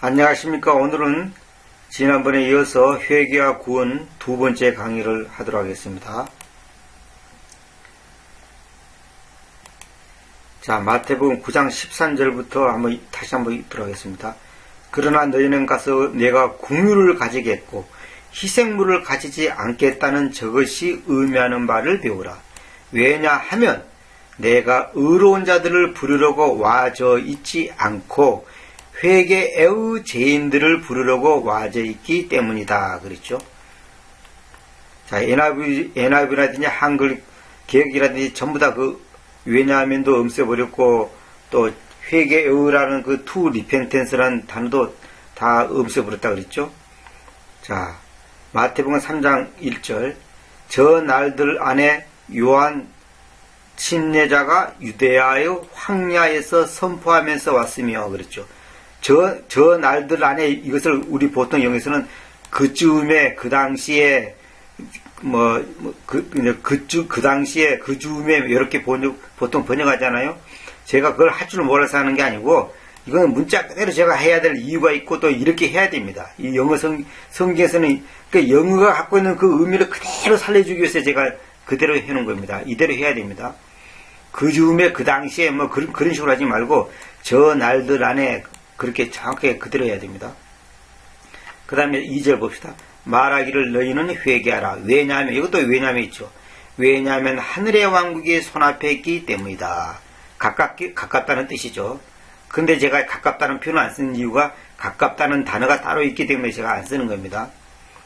안녕하십니까. 오늘은 지난번에 이어서 회개와 구원 두 번째 강의를 하도록 하겠습니다. 자, 마태복음 9장 13절부터 다시 한번 읽도록 하겠습니다. 그러나 너희는 가서 내가 궁유를 가지겠고 희생물을 가지지 않겠다는 저것이 의미하는 바를 배우라. 왜냐하면 내가 의로운 자들을 부르려고 와져 있지 않고 회개의 죄인들을 부르려고 와져 있기 때문이다. 그랬죠. 자, NIV라든지 한글 개혁이라든지 전부 다 왜냐하면도 없애버렸고, 또 회개의라는 to repentance라는 단어도 다 없애버렸다 그랬죠. 자, 마태복음 3장 1절. 저 날들 안에 요한 침례자가 유대야의 황야에서 선포하면서 왔으며 그랬죠. 저 날들 안에, 이것을 우리 보통 영에서는 그쯤에, 그 당시에, 그 당시에, 그 즈음에, 이렇게 보통 번역하잖아요. 제가 그걸 할 줄 몰라서 하는 게 아니고, 이건 문자 그대로 제가 해야 될 이유가 있고 또 이렇게 해야 됩니다. 이 영어 성경에서는, 그 영어가 갖고 있는 그 의미를 그대로 살려주기 위해서 제가 그대로 해놓은 겁니다. 이대로 해야 됩니다. 그 즈음에, 그 당시에, 그런 식으로 하지 말고, 저 날들 안에, 그렇게 정확하게 그대로 해야 됩니다. 그 다음에 2절 봅시다. 말하기를 너희는 회개하라. 왜냐하면, 이것도 왜냐하면 있죠. 왜냐하면 하늘의 왕국이 손앞에 있기 때문이다. 가깝다는 뜻이죠. 근데 제가 가깝다는 표현을 안 쓰는 이유가 가깝다는 단어가 따로 있기 때문에 제가 안 쓰는 겁니다.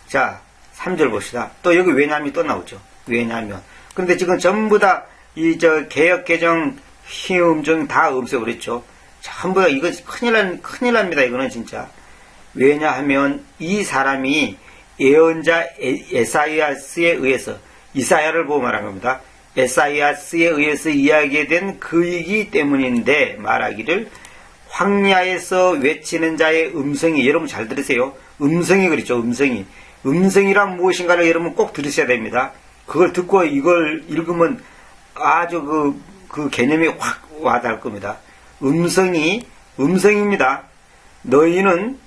자, 3절 봅시다. 또 여기 왜냐하면 또 나오죠. 왜냐하면. 근데 지금 전부 다 개역 개정 희음정 다 없애버렸죠. 전부 다 이거 큰일 납니다. 이거는 진짜. 왜냐하면 이 사람이 예언자 에사이아스에 의해서, 이사야를 보고 말한 겁니다. 에사이아스에 의해서 이야기된 그이기 때문인데, 말하기를 황야에서 외치는 자의 음성이, 여러분 잘 들으세요. 음성이 그랬죠. 음성이란 무엇인가를 여러분 꼭 들으셔야 됩니다. 그걸 듣고 이걸 읽으면 아주 그 개념이 확 와닿을 겁니다. 음성입니다. 너희는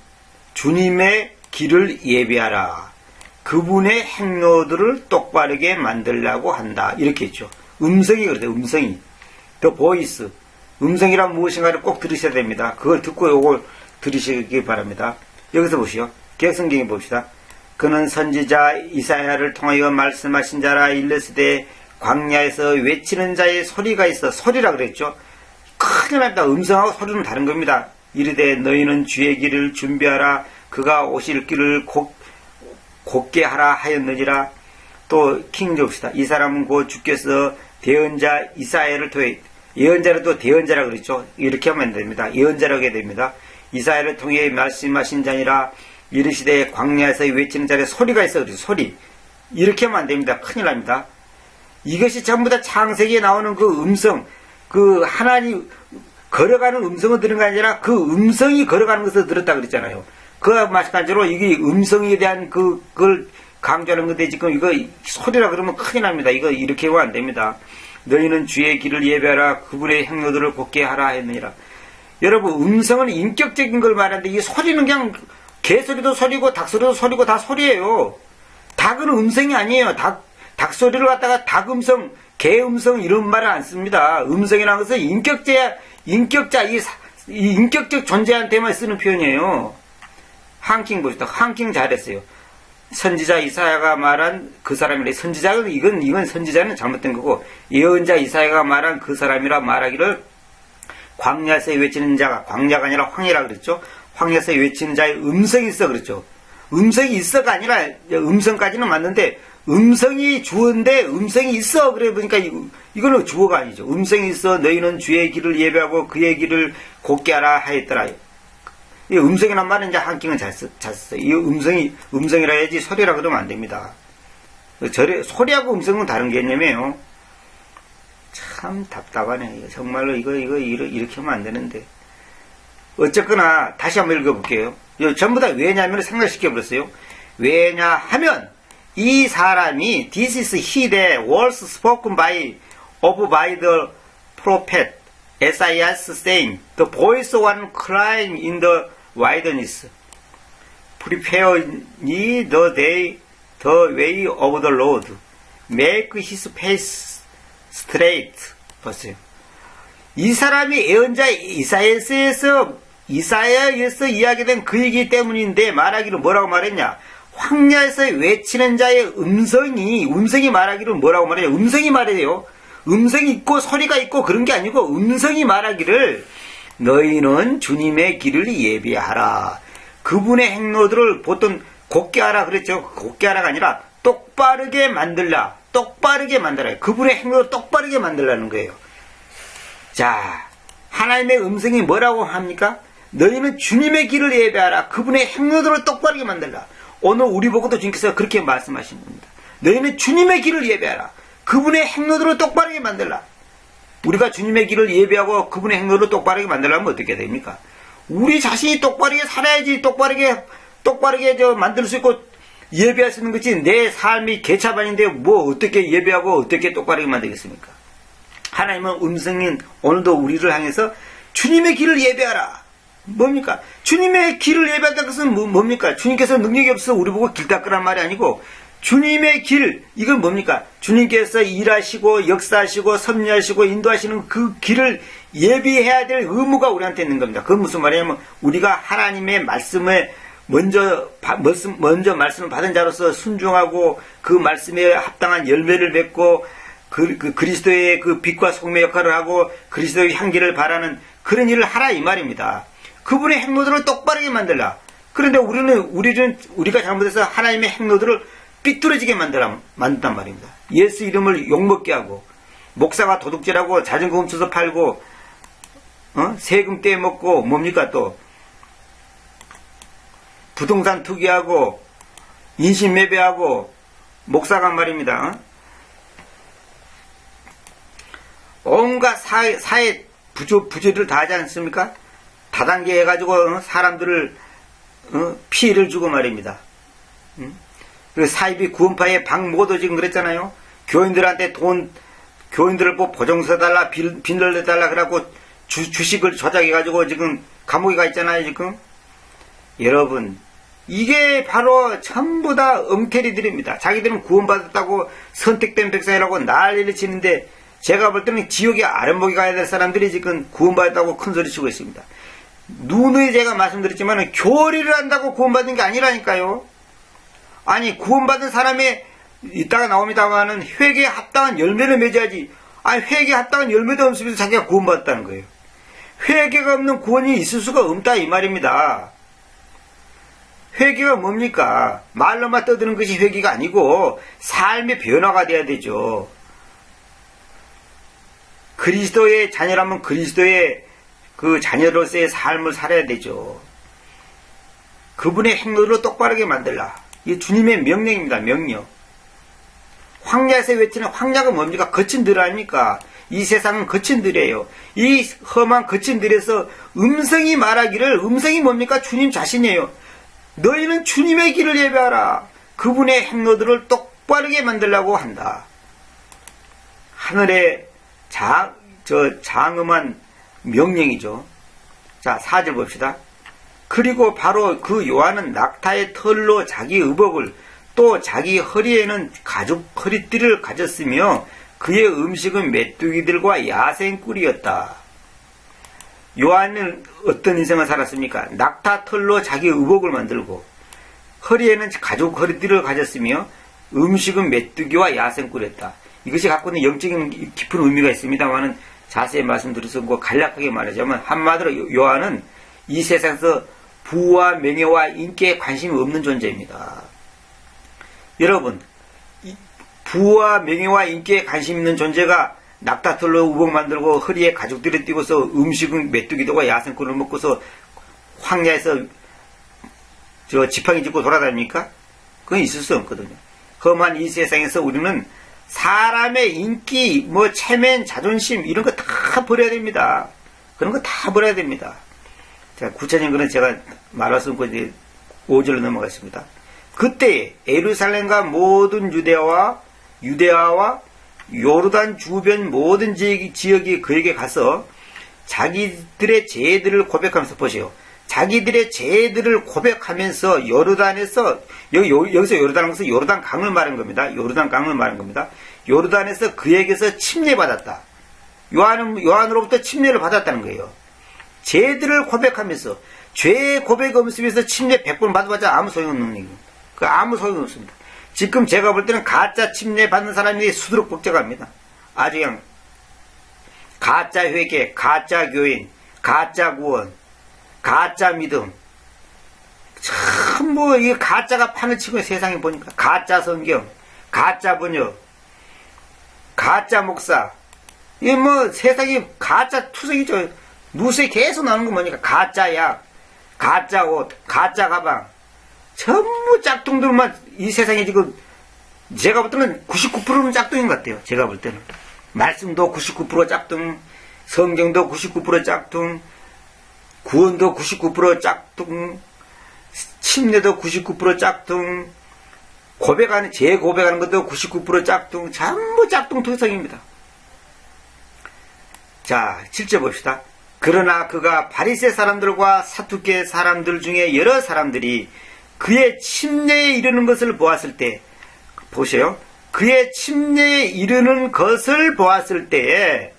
주님의 길을 예비하라. 그분의 행로들을 똑바르게 만들려고 한다. 이렇게 했죠. 음성이 그래요. 음성이. The voice. 음성이란 무엇인가를 꼭 들으셔야 됩니다. 그걸 듣고 요걸 들으시기 바랍니다. 여기서 보시오. 개역성경에 봅시다. 그는 선지자 이사야를 통하여 말씀하신 자라. 일렀으되 광야에서 외치는 자의 소리가 있어. 소리라 그랬죠. 큰일 납니다. 음성하고 소리는 다른 겁니다. 이르되 너희는 주의 길을 준비하라. 그가 오실 길을 곧게 하라 하였느니라. 또 킹조 봅시다. 이 사람은 곧 주께서 대언자 이사야를 통해, 예언자를 또 대언자라 그랬죠. 이렇게 하면 됩니다. 예언자라고 해야 됩니다. 이사야를 통해 말씀하신 자니라. 이르시되 광야에서 외치는 자의 소리가 있어. 그랬죠. 소리. 이렇게 하면 안 됩니다. 큰일 납니다. 이것이 전부 다 창세기에 나오는 그 음성, 그 하나님 걸어가는 음성을 들은 게 아니라 그 음성이 걸어가는 것을 들었다 그랬잖아요. 그와 마찬가지로 이게 음성에 대한 그걸 강조하는 건데, 지금 이거 소리라 그러면 큰일 납니다. 이거 이렇게 하면 안 됩니다. 너희는 주의 길을 예배하라. 그분의 행로들을 곧게 하라 했느니라. 여러분, 음성은 인격적인 걸 말하는데 이 소리는 그냥 개소리도 소리고 닭소리도 소리고 다 소리예요. 닭은 음성이 아니에요. 닭소리를 갖다가 닭음성, 개음성 이런 말을 안 씁니다. 음성이라는 것은 인격자, 이 인격적 존재한테만 쓰는 표현이에요. 한킹 보시다. 한킹 잘했어요. 선지자 이사야가 말한 그 사람이래. 선지자는, 이건 선지자는 잘못된 거고, 예언자 이사야가 말한 그 사람이라 말하기를 광야에서 외치는 자가, 광야가 아니라 황야라 그랬죠. 황야에서 외치는 자의 음성이 있어 그랬죠. 음성이 있어가 아니라, 음성까지는 맞는데, 음성이 주어인데 음성이 있어. 그래 보니까 이거는 주어가 아니죠. 음성이 있어. 너희는 주의 길을 예배하고 그의 길을 곧게 하라 하였더라. 이 음성이란 말은 이제 한킹은 잘 썼어요. 이 음성이라 해야지 소리라 그러면 안 됩니다. 소리하고 음성은 다른 개념이에요. 참 답답하네. 정말로 이렇게 하면 안 되는데. 어쨌거나 다시 한번 읽어볼게요. 전부 다 왜냐하면 생각시켜버렸어요. 왜냐하면 이 사람이 this is he that was spoken by the prophet Esaias saying the voice of one crying in the wideness. Prepare ye the way of the Lord. Make his path straight. 보세요. 이 사람이 예언자 이사야에서 이야기된 그 얘기 때문인데 말하기를 뭐라고 말했냐? 황야에서 외치는 자의 음성이 말하기를 뭐라고 말해요? 음성이 말해요. 음성이 있고 소리가 있고 그런 게 아니고 음성이 말하기를 너희는 주님의 길을 예비하라. 그분의 행로들을 보통 곱게 하라 그랬죠. 곱게 하라가 아니라 똑바르게 만들라. 똑바르게 만들어요. 그분의 행로를 똑바르게 만들라는 거예요. 자, 하나님의 음성이 뭐라고 합니까? 너희는 주님의 길을 예배하라. 그분의 행로들을 똑바르게 만들라. 오늘 우리 보고도 주님께서 그렇게 말씀하신 겁니다. 너희는 주님의 길을 예배하라. 그분의 행로들을 똑바르게 만들라. 우리가 주님의 길을 예배하고 그분의 행로를 똑바르게 만들려면 어떻게 됩니까? 우리 자신이 똑바르게 살아야지 똑바르게 만들 수 있고 예배할 수 있는 것이 내 삶이 개차반인데 뭐 어떻게 예배하고 어떻게 똑바르게 만들겠습니까? 하나님은 음성인 오늘도 우리를 향해서 주님의 길을 예배하라. 뭡니까? 주님의 길을 예배한다는 것은 뭡니까? 주님께서 능력이 없어서 우리 보고 길 닦으란 말이 아니고 주님의 길, 이건 뭡니까? 주님께서 일하시고 역사하시고 섭리하시고 인도하시는 그 길을 예비해야 될 의무가 우리한테 있는 겁니다. 그건 무슨 말이냐면 우리가 하나님의 말씀에 먼저 말씀을 받은 자로서 순종하고 그 말씀에 합당한 열매를 맺고 그리스도의 그 빛과 소금의 역할을 하고 그리스도의 향기를 바라는 그런 일을 하라 이 말입니다. 그분의 행로들을 똑바르게 만들라. 그런데 우리가 잘못해서 하나님의 행로들을 삐뚤어지게 만든단 말입니다. 예수 이름을 욕먹게 하고 목사가 도둑질하고 자전거 훔쳐서 팔고 세금 떼먹고 뭡니까 또 부동산 투기하고 인신매매하고 목사가 말입니다. 온갖 사회 부조리를 다 하지 않습니까? 다단계 해가지고 사람들을 피해를 주고 말입니다. 그리고 사이비 구원파의 박모도 지금 그랬잖아요. 교인들한테 교인들을 뭐 보정서 달라 빚을 내달라 그래갖고 주식을 조작해가지고 지금 감옥에 가 있잖아요 지금. 여러분 이게 바로 전부 다 엉터리들입니다. 자기들은 구원받았다고 선택된 백성이라고 난리를 치는데 제가 볼 때는 지옥의 아랫목에 가야 될 사람들이 지금 구원받았다고 큰소리 치고 있습니다. 누누이 제가 말씀드렸지만 교리를 한다고 구원받은 게 아니라니까요. 아니 구원받은 사람이 이따가 나옵니다만은 회개에 합당한 열매를 맺어야지. 아니 회개에 합당한 열매도 없으면서 자기가 구원받았다는 거예요. 회개가 없는 구원이 있을 수가 없다 이 말입니다. 회개가 뭡니까? 말로만 떠드는 것이 회개가 아니고 삶의 변화가 돼야 되죠. 그리스도의 자녀라면 그리스도의 그 자녀로서의 삶을 살아야 되죠. 그분의 행로를 똑바르게 만들라. 이게 주님의 명령입니다. 명령. 황야에서 외치는 황야가 뭡니까? 거친 들 아닙니까? 이 세상은 거친 들이에요. 이 험한 거친 들에서 음성이 말하기를 음성이 뭡니까? 주님 자신이에요. 너희는 주님의 길을 예배하라. 그분의 행로들을 똑바르게 만들라고 한다. 하늘의 장엄한 명령이죠. 자, 4절 봅시다. 그리고 바로 그 요한은 낙타의 털로 자기 의복을 또 자기 허리에는 가죽 허리띠를 가졌으며 그의 음식은 메뚜기들과 야생꿀이었다. 요한은 어떤 인생을 살았습니까? 낙타 털로 자기 의복을 만들고 허리에는 가죽 허리띠를 가졌으며 음식은 메뚜기와 야생꿀이었다. 이것이 갖고 있는 영적인 깊은 의미가 있습니다만은 자세히 말씀드려서 뭐 간략하게 말하자면 한마디로 요한은 이 세상에서 부와 명예와 인기에 관심이 없는 존재입니다. 여러분, 부와 명예와 인기에 관심 있는 존재가 낙타털로 우복 만들고 허리에 가죽들을 띄고서 음식은 메뚜기들과 야생꿀을 먹고서 황야에서 지팡이 짚고 돌아다닙니까? 그건 있을 수 없거든요. 험한 이 세상에서 우리는 사람의 인기, 체면, 자존심 이런 거 다 버려야 됩니다. 그런 거 다 버려야 됩니다. 자, 구체적인 거는 제가 말할 수 없고 이제 5절로 넘어가겠습니다. 그때 예루살렘과 모든 유대아와 요르단 주변 모든 지역이 그에게 가서 자기들의 죄들을 고백하면서 보세요. 자기들의 죄들을 고백하면서 요르단에서 여기서 요르단 것은 요르단 강을 말한 겁니다. 요르단 강을 말한 겁니다. 요르단에서 그에게서 침례받았다. 요한으로부터 침례를 받았다는 거예요. 죄들을 고백하면서 죄의 고백 없으면서 침례 100번 받아봤자 아무 소용없는 얘기입니다. 그 아무 소용없습니다. 지금 제가 볼 때는 가짜 침례 받는 사람이 수두룩 복잡합니다. 아주 그냥 가짜 회개, 가짜 교인, 가짜 구원, 가짜 믿음. 참 이 가짜가 판을 치고 세상에 보니까 가짜 성경, 가짜 번역, 가짜 목사. 이게 세상이 가짜 투성이죠. 뉴스에 계속 나오는 거 뭐니까 가짜 약, 가짜 옷, 가짜 가방. 전부 짝퉁들만 이 세상에 지금 제가 볼 때는 99%는 짝퉁인 것 같아요. 제가 볼 때는. 말씀도 99% 짝퉁, 성경도 99% 짝퉁, 구원도 99% 짝퉁, 침례도 99% 짝퉁, 제 고백하는 것도 99% 짝퉁, 전부 짝퉁 투성입니다. 자, 7절 봅시다. 그러나 그가 바리새 사람들과 사두개 사람들 중에 여러 사람들이 그의 침례에 이르는 것을 보았을 때, 보세요. 그의 침례에 이르는 것을 보았을 때에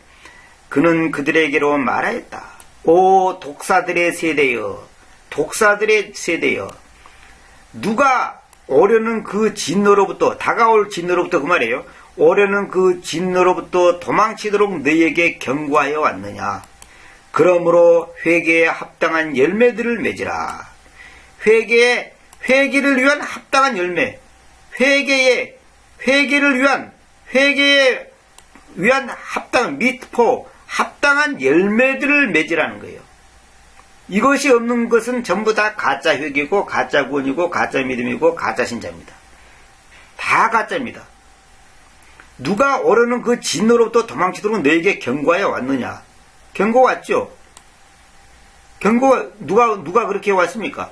그는 그들에게로 말하였다. 오 독사들의 세대여, 독사들의 세대여, 누가 오려는 그 진노로부터, 다가올 진노로부터, 그 말이에요. 오려는 그 진노로부터 도망치도록 너희에게 경고하여 왔느냐. 그러므로 회개에 합당한 열매들을 맺으라. 회개를 위한 합당한 열매, 회개를 위한 합당한 열매들을 맺으라는 거예요. 이것이 없는 것은 전부 다 가짜 회개고, 가짜 구원이고, 가짜 믿음이고, 가짜 신자입니다. 다 가짜입니다. 누가 오르는 그 진노로부터 도망치도록 너에게 경고하여 왔느냐? 경고 왔죠? 누가 그렇게 왔습니까?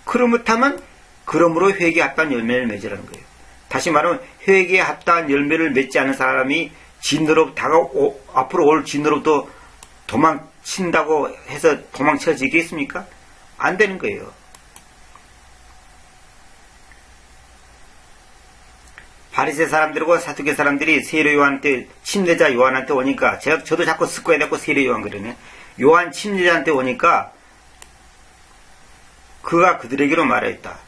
그렇다면, 그러므로 회개에 합당한 열매를 맺으라는 거예요. 다시 말하면, 회개에 합당한 열매를 맺지 않은 사람이 앞으로 올 진노로부터 도망친다고 해서 도망쳐지겠습니까? 안 되는 거예요. 바리새 사람들과 사두개 사람들이 세례 요한한테, 침례자 요한한테 오니까, 저도 자꾸 습관이 됐고 세례 요한 그러네. 요한 침례자한테 오니까 그가 그들에게로 말했다.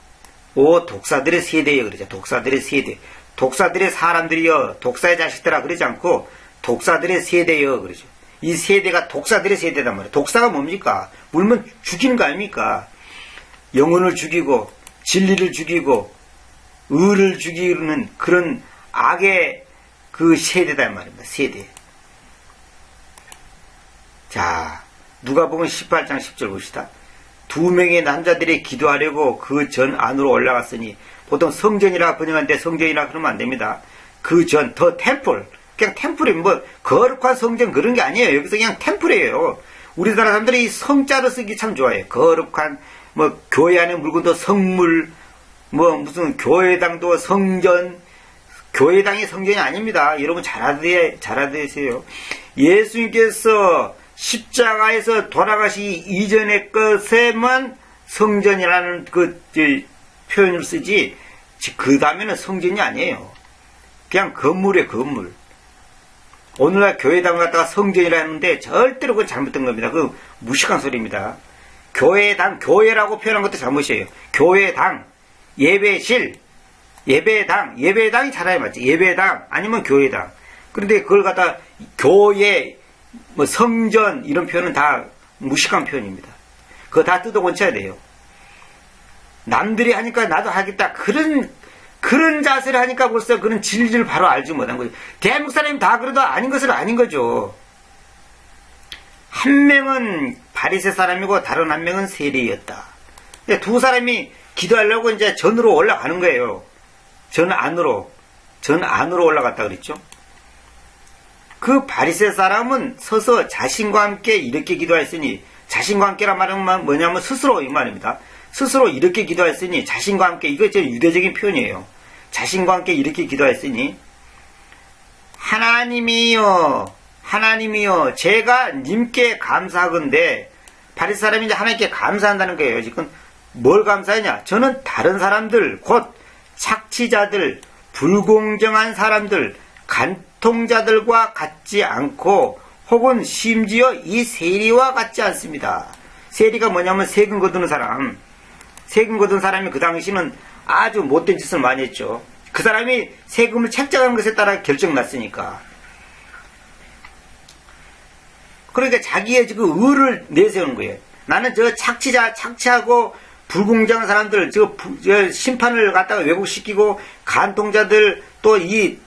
오 독사들의 세대여 그러죠. 독사들의 세대. 독사들의 사람들이여, 독사의 자식들아 그러지 않고 독사들의 세대여 그러죠. 이 세대가 독사들의 세대단 말이에요. 독사가 뭡니까? 물면 죽이는 거 아닙니까? 영혼을 죽이고 진리를 죽이고 의를 죽이는 그런 악의 그 세대단 말입니다. 세대. 자, 누가복음 18장 10절 봅시다. 2명의 남자들이 기도하려고 그 전 안으로 올라갔으니, 보통 성전이라 번역하는데 성전이라 그러면 안 됩니다. 그 전, 더 템플. 그냥 템플이 거룩한 성전 그런 게 아니에요. 여기서 그냥 템플이에요. 우리나라 사람들이 성자로 쓰기 참 좋아해요. 거룩한, 교회 안에 물건도 성물, 무슨 교회당도 성전, 교회당이 성전이 아닙니다. 여러분 잘 알아두세요. 예수님께서 십자가에서 돌아가시기 이전의 것에만 성전이라는 표현을 쓰지, 그 다음에는 성전이 아니에요. 그냥 건물이에요, 건물. 오늘날 교회당 갖다가 성전이라 했는데 절대로 그건 잘못된 겁니다. 그 무식한 소리입니다. 교회라고 표현한 것도 잘못이에요. 교회당, 예배실, 예배당이 차라리 맞지. 예배당 아니면 교회당. 그런데 그걸 갖다 교회, 성전 이런 표현은 다 무식한 표현입니다. 그거 다 뜯어 고쳐야 돼요. 남들이 하니까 나도 하겠다. 그런 자세를 하니까 벌써 그런 진리를 바로 알지 못한 거죠. 대한민국 사람이 다 그래도 아닌 것은 아닌 거죠. 한 명은 바리새 사람이고 다른 한 명은 세리였다. 두 사람이 기도하려고 이제 전으로 올라가는 거예요. 전 안으로 올라갔다 그랬죠. 그 바리새 사람은 서서 자신과 함께 이렇게 기도했으니, 자신과 함께란 말은 뭐냐면 스스로 이 말입니다. 스스로 이렇게 기도했으니, 자신과 함께, 이거 제 유대적인 표현이에요. 자신과 함께 이렇게 기도했으니, 하나님이여 제가 님께 감사하건대 바리새 사람이 이제 하나님께 감사한다는 거예요. 지금 뭘 감사하냐? 저는 다른 사람들, 곧 착취자들, 불공정한 사람들, 간통자들과 같지 않고 혹은 심지어 이 세리와 같지 않습니다. 세리가 뭐냐면 세금 거두는 사람. 세금 거둔 사람이 그 당시는 아주 못된 짓을 많이 했죠. 그 사람이 세금을 책정한 것에 따라 결정났으니까. 그러니까 자기의 지금 의를 내세우는 거예요. 나는 저 착취하고 불공정한 사람들, 저 심판을 갖다가 왜곡시키고 간통자들 또 이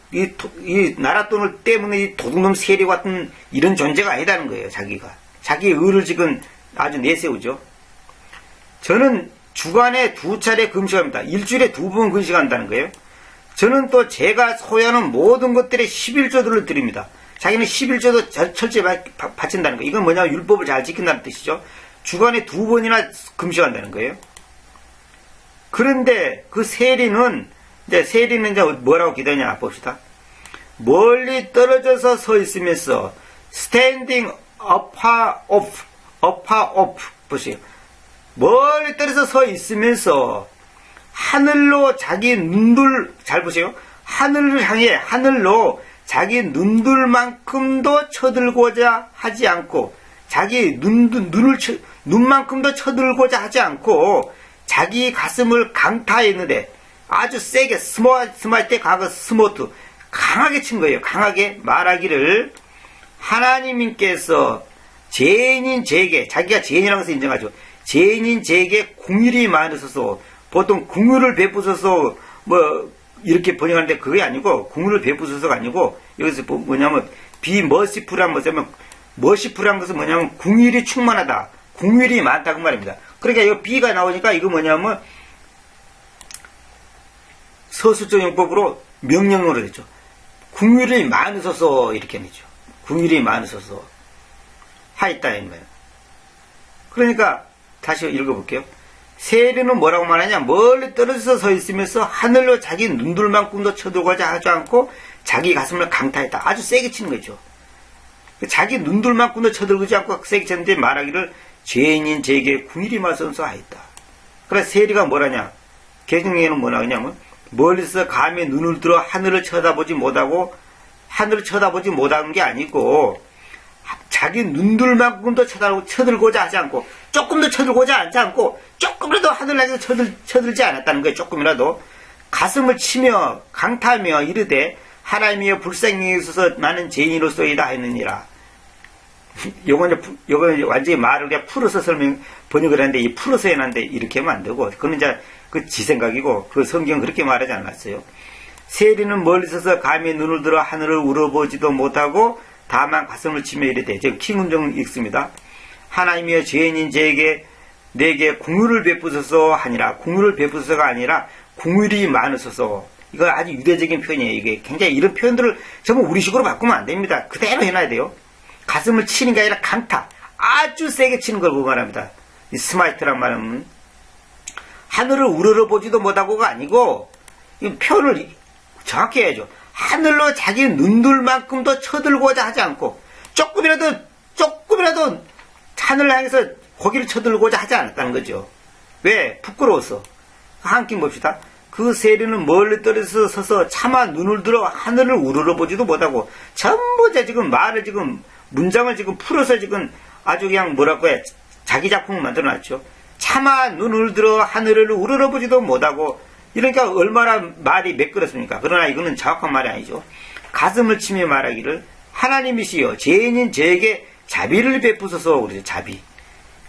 나라 돈을 때문에 이 도둑놈 세리 같은 이런 존재가 아니다는 거예요. 자기가. 자기의 의를 지금 아주 내세우죠. 저는 주간에 2차례 금식합니다. 일주일에 2번 금식한다는 거예요. 저는 또 제가 소유하는 모든 것들의 11조들을 드립니다. 자기는 11조도 철저히 바친다는 거예요. 이건 뭐냐면 율법을 잘 지킨다는 뜻이죠. 주간에 2번이나 금식한다는 거예요. 그런데 그 세리는 이제 뭐라고 기도하냐 봅시다. 멀리 떨어져서 서 있으면서 standing afar off 보세요. 멀리 떨어져 서 있으면서 하늘로 자기 눈들 잘 보세요. 하늘을 향해 하늘로 자기 눈들만큼도 쳐들고자 하지 않고 자기 눈만큼도 쳐들고자 하지 않고 자기 가슴을 강타했는데 아주 세게 스몰 때 과거 스모트 강하게 친 거예요. 강하게 말하기를 하나님께서 죄인인 제게 자기가 죄인이라는 것을 인정하죠. 죄인인 제게 긍휼이 많으셔서 보통 긍휼을 베푸셔서 뭐 이렇게 번역하는데 그게 아니고 긍휼을 베푸셔서가 아니고 여기서 뭐냐면 비머시풀한 것은 머시풀한 것은 뭐냐면 긍휼이 충만하다. 긍휼이 많다 그 말입니다. 그러니까 이거 비가 나오니까 이거 뭐냐면 서술적 용법으로 명령어로 됐죠. 긍휼이 많으셔서 이렇게 하죠. 긍휼이 많으셔서 하였다 이 말이에요. 그러니까 다시 읽어볼게요. 세리는 뭐라고 말하냐? 멀리 떨어져서 서 있으면서 하늘로 자기 눈들만큼도 쳐들고자 하지 않고 자기 가슴을 강타했다. 아주 세게 치는 거죠. 자기 눈들만큼도 쳐들고지 않고 세게 쳤는데 말하기를 죄인인 제게 긍휼이 많으셔서 하였다. 그래서 세리가 뭐라냐? 개정에는 뭐라 하냐면 멀리서 감히 눈을 들어 하늘을 쳐다보지 못한 게 아니고 자기 눈들만큼도 쳐들고자 하지 않고 조금도 쳐들고자 하지 않고 조금이라도 하늘을 향해서 쳐들지 않았다는 거예요. 조금이라도 가슴을 치며 강타하며 이르되 하나님이여 불쌍히 여기소서 나는 죄인으로서이다 했느니라. 요건 완전히 말을 그냥 풀어서 번역을 하는데 이 풀어서 해놨는데 이렇게 하면 안 되고 그건 이제 그 지 생각이고 그 성경은 그렇게 말하지 않았어요. 세리는 멀리 서서 감히 눈을 들어 하늘을 우러보지도 못하고 다만 가슴을 치며 이르되 즉 킹운정 읽습니다. 하나님이여 죄인인 내게 긍휼을 베푸소서 하니라. 긍휼을 베푸소서가 아니라 긍휼이 많으소서. 이거 아주 유대적인 표현이에요. 이게 굉장히 이런 표현들을 전부 우리식으로 바꾸면 안 됩니다. 그대로 해놔야 돼요. 가슴을 치는 게 아니라 강타 아주 세게 치는 걸 말합니다. 이 스마이트란 말은 하늘을 우러러보지도 못하고가 아니고 이 표현을 정확히 해야죠. 하늘로 자기 눈들만큼도 쳐들고자 하지 않고 조금이라도 하늘을 향해서 거기를 쳐들고자 하지 않았다는 거죠. 왜? 부끄러워서. 한 낌 봅시다. 그 세리는 멀리 떨어져서 서서 차마 눈을 들어 하늘을 우러러보지도 못하고 전부 지금 말을 지금 문장을 지금 풀어서 지금 아주 그냥 뭐라고 해 자기 작품을 만들어놨죠. 차마 눈을 들어 하늘을 우러러보지도 못하고 이러니까 얼마나 말이 매끄럽습니까? 그러나 이거는 정확한 말이 아니죠. 가슴을 치며 말하기를 하나님이시여 죄인인 저에게 자비를 베푸소서. 그러죠.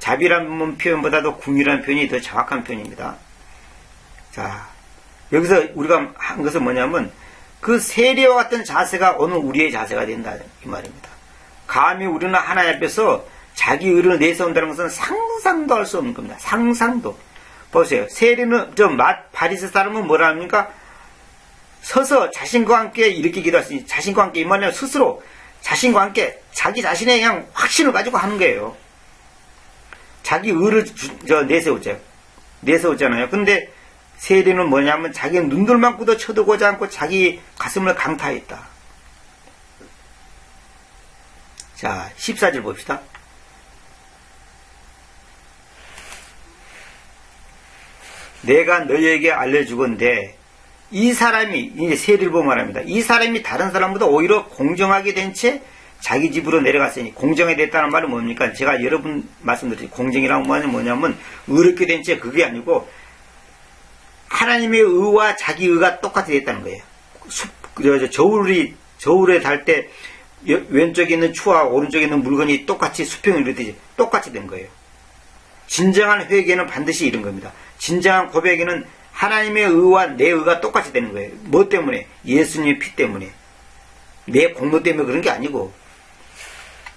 자비라는 표현보다도 긍휼이라는 표현이 더 정확한 표현입니다. 자, 여기서 우리가 한 것은 뭐냐면 그 세리와 같은 자세가 오늘 우리의 자세가 된다 이 말입니다. 감히 우리는 하나님 앞에서 자기 의를 내세운다는 것은 상상도 할 수 없는 겁니다. 상상도. 보세요. 세리는 바리새 사람은 뭐라 합니까? 서서 자신과 함께 이렇게 기도하시니 자신과 함께 이 말은 스스로 자신과 함께 자기 자신의 그냥 확신을 가지고 하는 거예요. 자기 의를 내세우잖아요. 근데 세리는 뭐냐면 자기 눈들만큼도 쳐들고자 않고 자기 가슴을 강타했다. 자, 14절 봅시다. 내가 너희에게 알려주건대 이 사람이 이제 세리를 말합니다. 이 사람이 다른 사람보다 오히려 공정하게 된 채 자기 집으로 내려갔으니 공정하게 됐다는 말은 뭡니까? 제가 여러 번 말씀드렸죠. 공정이란 뭐냐면 의롭게 된 채 그게 아니고 하나님의 의와 자기 의가 똑같이 됐다는 거예요. 저울에 달 때 왼쪽에 있는 추와 오른쪽에 있는 물건이 똑같이 수평을 이루듯이 똑같이 된 거예요. 진정한 회개는 반드시 이런 겁니다. 진정한 고백에는 하나님의 의와 내 의가 똑같이 되는 거예요. 뭐 때문에? 예수님의 피 때문에. 내 공로 때문에 그런 게 아니고.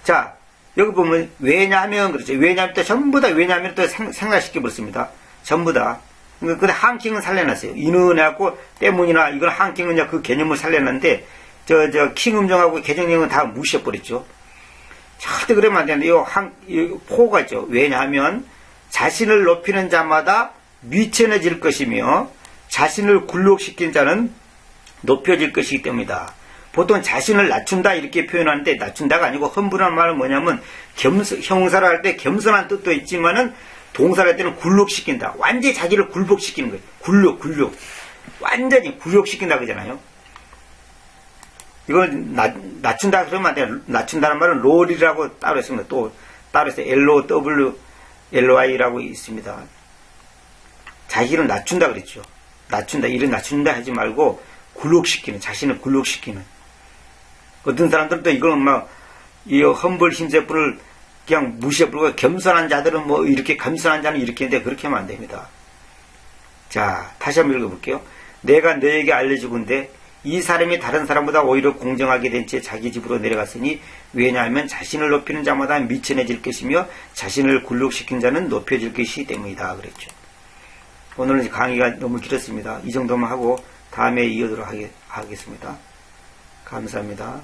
자, 여기 보면 왜냐하면 그렇죠. 왜냐하면 또 전부 다 왜냐하면 또 생각시켜 버렸습니다. 전부 다. 근데 한킹은 살려놨어요. 이는하고 때문이나 이건 한킹은 그 개념을 살려놨는데 킹 음정하고 개정형은 다 무시해버렸죠. 절대 그러면 안 되는데 이 포가 있죠. 왜냐하면 자신을 높이는 자마다 미천해질 것이며 자신을 굴욕시킨 자는 높여질 것이기 때문이다. 보통 자신을 낮춘다 이렇게 표현하는데 낮춘다가 아니고 험불한 말은 뭐냐면 형사를 할 때 겸손한 뜻도 있지만은 동사를 할 때는 굴욕시킨다. 완전히 자기를 굴복시키는 거예요. 굴욕. 완전히 굴욕시킨다 그러잖아요. 이걸 낮춘다 그러면 안 돼요. 낮춘다는 말은 롤이라고 따로 있습니다. 또 따로 있어요. LOWLY라고 있습니다. 자기를 낮춘다 그랬죠. 낮춘다. 이를 낮춘다 하지 말고 굴욕시키는, 자신을 굴욕시키는. 어떤 사람들도 이걸 이 험벌 힘세풀을 그냥 무시해버리고 겸손한 자들은 이렇게 겸손한 자는 이렇게 했는데 그렇게 하면 안 됩니다. 자, 다시 한번 읽어볼게요. 내가 너에게 알려주건대 이 사람이 다른 사람보다 오히려 공정하게 된 채 자기 집으로 내려갔으니 왜냐하면 자신을 높이는 자마다 미천해질 것이며 자신을 굴욕시킨 자는 높여질 것이기 때문이다 그랬죠. 오늘은 강의가 너무 길었습니다. 이 정도만 하고 다음에 이어도록 하겠습니다. 감사합니다.